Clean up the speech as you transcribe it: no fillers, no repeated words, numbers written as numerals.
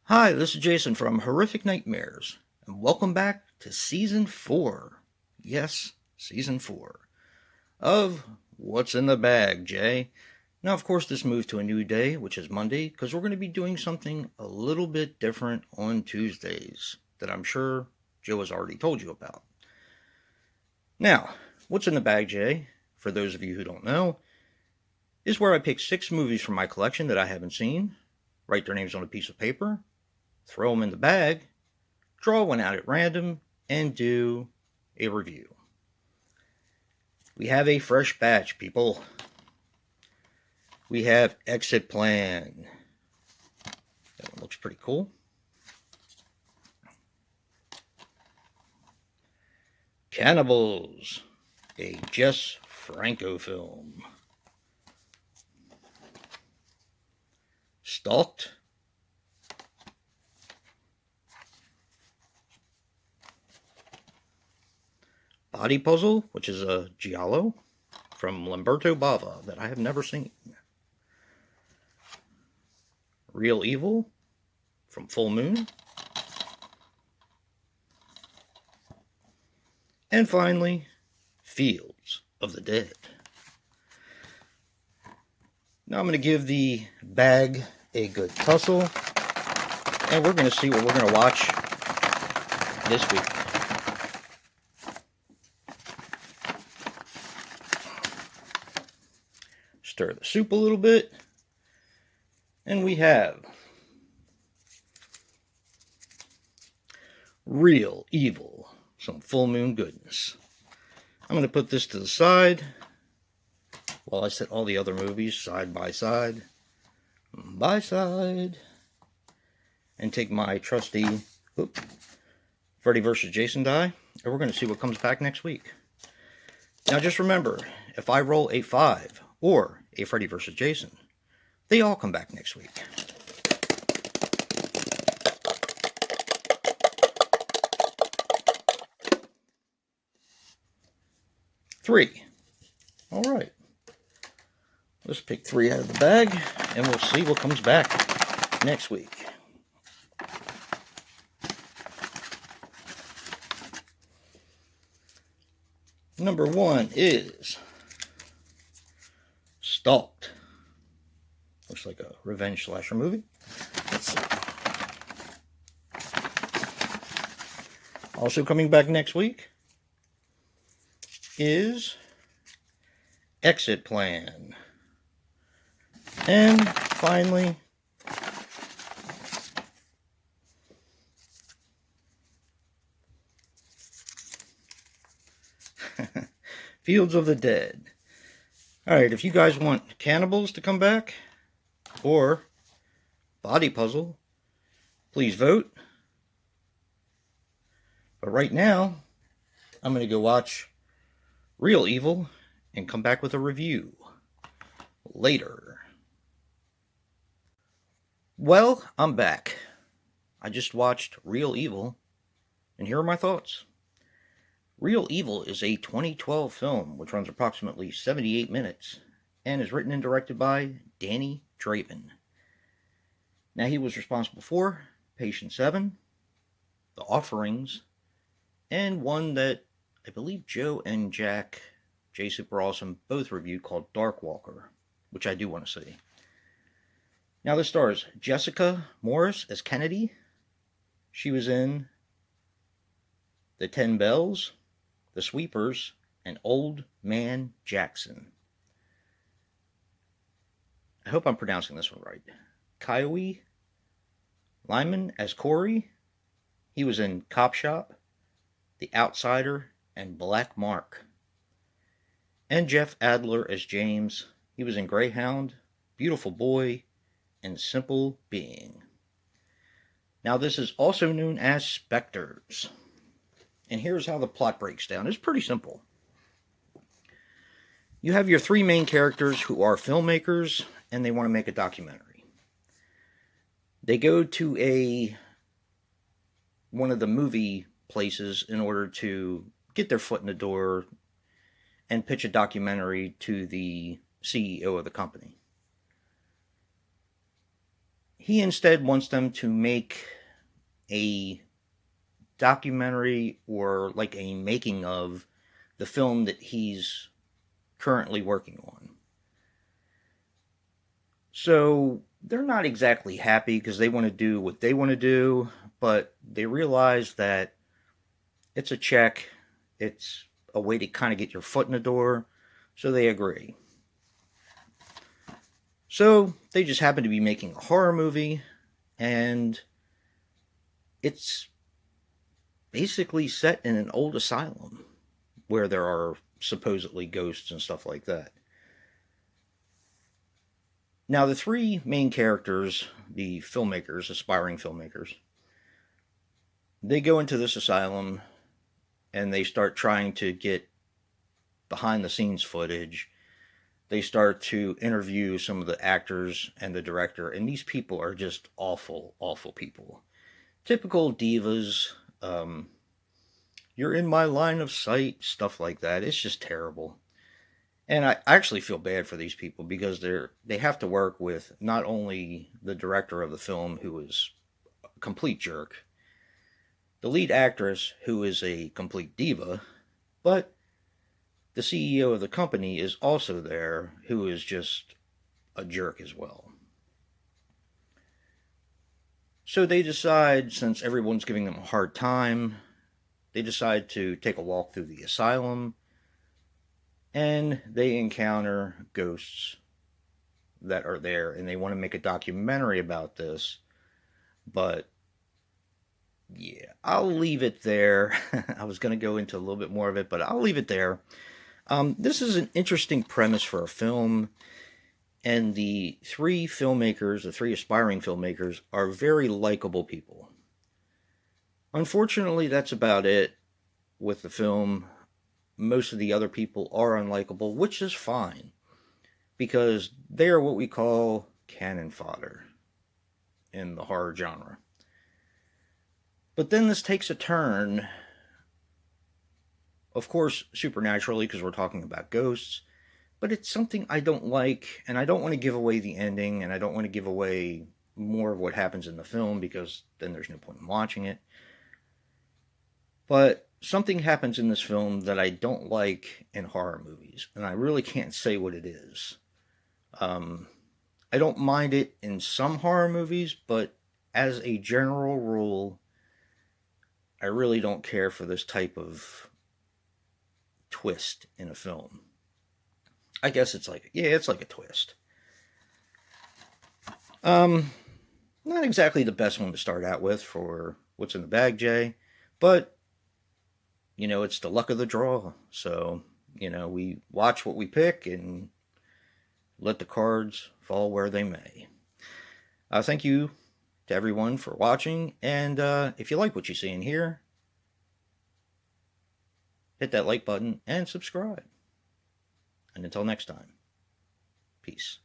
Hi, this is Jason from Horrific Nightmares, and welcome back to Season 4. Yes, Season 4 of What's in the Bag, Jay. Now, of course, this moved to a new day, which is Monday, because we're going to be doing something a little bit different on Tuesdays that I'm sure Joe has already told you about. Now, What's in the Bag, Jay, for those of you who don't know, is where I pick 6 movies from my collection that I haven't seen, write their names on a piece of paper, throw them in the bag, draw one out at random, and do a review. We have a fresh batch, people. We have Exit Plan. That one looks pretty cool. Cannibals, a Jess Franco film. Stalked. Body Puzzle, which is a giallo from Lamberto Bava that I have never seen. Real Evil from Full Moon. And finally, Fields of the Dead. Now I'm going to give the bag a good tussle, and we're going to see what we're going to watch this week. Stir the soup a little bit, and we have Real Evil, some Full Moon goodness. I'm going to put this to the side while I set all the other movies side by side, and take my trusty Freddy vs. Jason die, and we're going to see what comes back next week. Now just remember, if I roll a 5 or a Freddy vs. Jason, they all come back next week. Three. All right. Let's pick 3 out of the bag, and we'll see what comes back next week. Number 1 is Stalked. Looks like a revenge slasher movie. Let's see. Also coming back next week is Exit Plan. And finally, Fields of the Dead. Alright, if you guys want Cannibals to come back, or Body Puzzle, please vote. But right now, I'm going to go watch Real Evil and come back with a review later. Well, I'm back. I just watched Real Evil, and here are my thoughts. Real Evil is a 2012 film which runs approximately 78 minutes and is written and directed by Danny Draven. Now, he was responsible for Patient 7, The Offerings, and one that I believe Joe and Jack, J Super Awesome, both reviewed called Darkwalker, which I do want to see. Now, this stars Jessica Morris as Kennedy. She was in The 10 Bells, The Sweepers, and Old Man Jackson. I hope I'm pronouncing this one right. Kyoe Lyman as Corey. He was in Cop Shop, The Outsider, and Black Mark. And Jeff Adler as James. He was in Greyhound, Beautiful Boy, and Simple Being. Now, this is also known as Spectres. And here's how the plot breaks down. It's pretty simple. You have your 3 main characters who are filmmakers, and they want to make a documentary. They go to one of the movie places in order to get their foot in the door and pitch a documentary to the CEO of the company. He instead wants them to make a documentary or like a making of the film that he's currently working on. So they're not exactly happy because they want to do what they want to do, but they realize that it's a check, it's a way to kind of get your foot in the door, so they agree. So they just happen to be making a horror movie, and it's basically set in an old asylum where there are supposedly ghosts and stuff like that. Now, the three main characters, the filmmakers, aspiring filmmakers, they go into this asylum and they start trying to get behind the scenes footage. They start to interview some of the actors and the director, and these people are just awful, awful people. Typical divas, you're in my line of sight, stuff like that. It's just terrible. And I actually feel bad for these people because they have to work with not only the director of the film, who is a complete jerk, the lead actress, who is a complete diva, but the CEO of the company is also there, who is just a jerk as well. So they decide, since everyone's giving them a hard time, they decide to take a walk through the asylum, and they encounter ghosts that are there, and they want to make a documentary about this. But yeah, I'll leave it there. I was going to go into a little bit more of it, but I'll leave it there. This is an interesting premise for a film, and the three filmmakers, the three aspiring filmmakers, are very likable people. Unfortunately, that's about it with the film. Most of the other people are unlikable, which is fine, because they are what we call cannon fodder in the horror genre. But then this takes a turn, of course, supernaturally, because we're talking about ghosts, but it's something I don't like, and I don't want to give away the ending, and I don't want to give away more of what happens in the film, because then there's no point in watching it. But something happens in this film that I don't like in horror movies, and I really can't say what it is. I don't mind it in some horror movies, but as a general rule, I really don't care for this type of twist in a film. I guess it's like a twist. Not exactly the best one to start out with for What's in the Bag, Jay, but it's the luck of the draw. So, we watch what we pick and let the cards fall where they may. Thank you to everyone for watching, and if you like what you see in here, hit that like button and subscribe. And until next time, peace.